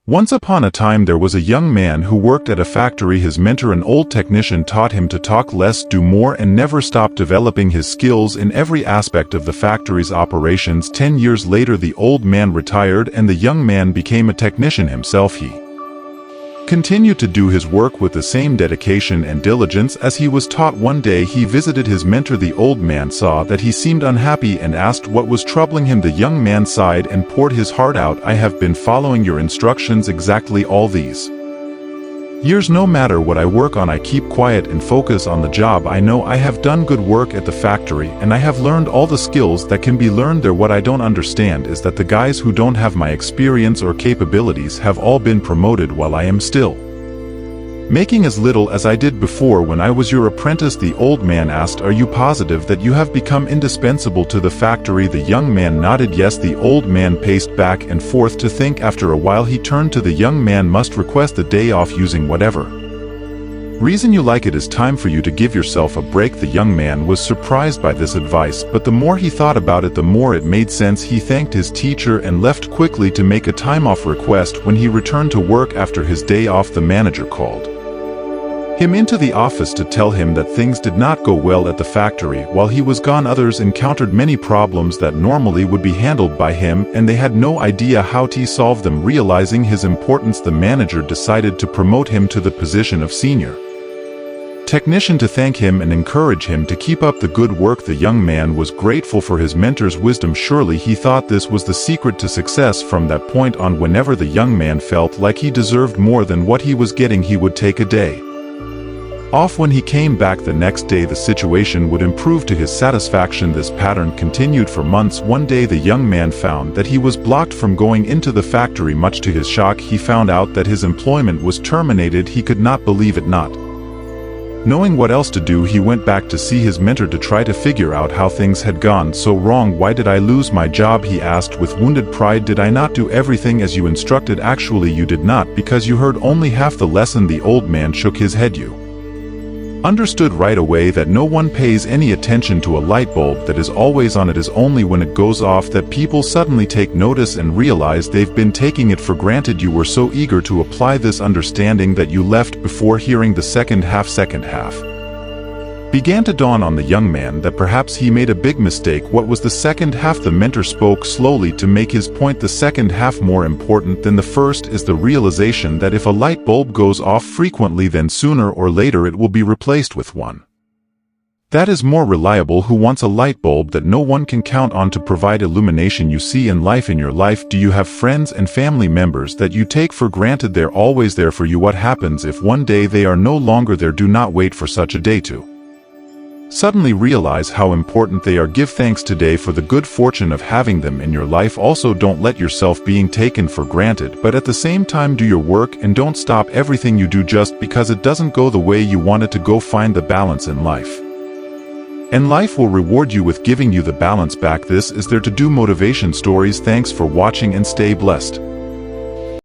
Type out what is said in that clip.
Once upon a time there was a young man who worked at a factory. His mentor, an old technician, taught him to talk less, do more, and never stop developing his skills in every aspect of the factory's operations. 10 years later the old man retired and the young man became a technician himself. He continued to do his work with the same dedication and diligence as he was taught. One day he visited his mentor. The old man saw that he seemed unhappy and asked what was troubling him. The young man sighed and poured his heart out. "I have been following your instructions exactly all these years. No matter what I work on, I keep quiet and focus on the job. I know I have done good work at the factory and I have learned all the skills that can be learned there. What I don't understand is that the guys who don't have my experience or capabilities have all been promoted while I am still making as little as I did before when I was your apprentice." The old man asked, "Are you positive that you have become indispensable to the factory?" The young man nodded yes. The old man paced back and forth to think. After a while he turned to the young man. "Must request a day off using whatever reason you like. It is time for you to give yourself a break." The young man was surprised by this advice, but the more he thought about it, the more it made sense. He thanked his teacher and left quickly to make a time-off request. When he returned to work after his day off, the manager called him into the office to tell him that things did not go well at the factory. While he was gone, others encountered many problems that normally would be handled by him, and they had no idea how to solve them. Realizing his importance, the manager decided to promote him to the position of senior technician. To thank him and encourage him to keep up the good work, the young man was grateful for his mentor's wisdom. Surely he thought this was the secret to success. From that point on, whenever the young man felt like he deserved more than what he was getting, he would take a day off. When he came back the next day, the situation would improve to his satisfaction. This pattern continued for months. One day the young man found that he was blocked from going into the factory. Much to his shock, he found out that his employment was terminated. He could not believe it. Not knowing what else to do, he went back to see his mentor to try to figure out how things had gone so wrong. "Why did I lose my job?" he asked with wounded pride. "Did I not do everything as you instructed?" "Actually you did not, because you heard only half the lesson." The old man shook his head. "You understood right away that no one pays any attention to a light bulb that is always on. It is only when it goes off that people suddenly take notice and realize they've been taking it for granted. You were so eager to apply this understanding that you left before hearing the second half." Second half began to dawn on the young man that perhaps he made a big mistake. What was the second half? The mentor spoke slowly to make his point. "The second half, more important than the first, is the realization that if a light bulb goes off frequently, then sooner or later it will be replaced with one that is more reliable. Who wants a light bulb that no one can count on to provide illumination? You see, in life, in your life, do you have friends and family members that you take for granted? They're always there for you. What happens if one day they are no longer there? Do not wait for such a day to suddenly realize how important they are. Give thanks today for the good fortune of having them in your life. Also, don't let yourself being taken for granted, but at the same time do your work and don't stop everything you do just because it doesn't go the way you want it to go. Find the balance in life, and life will reward you with giving you the balance back. This is There to Do Motivation Stories. Thanks for watching and stay blessed.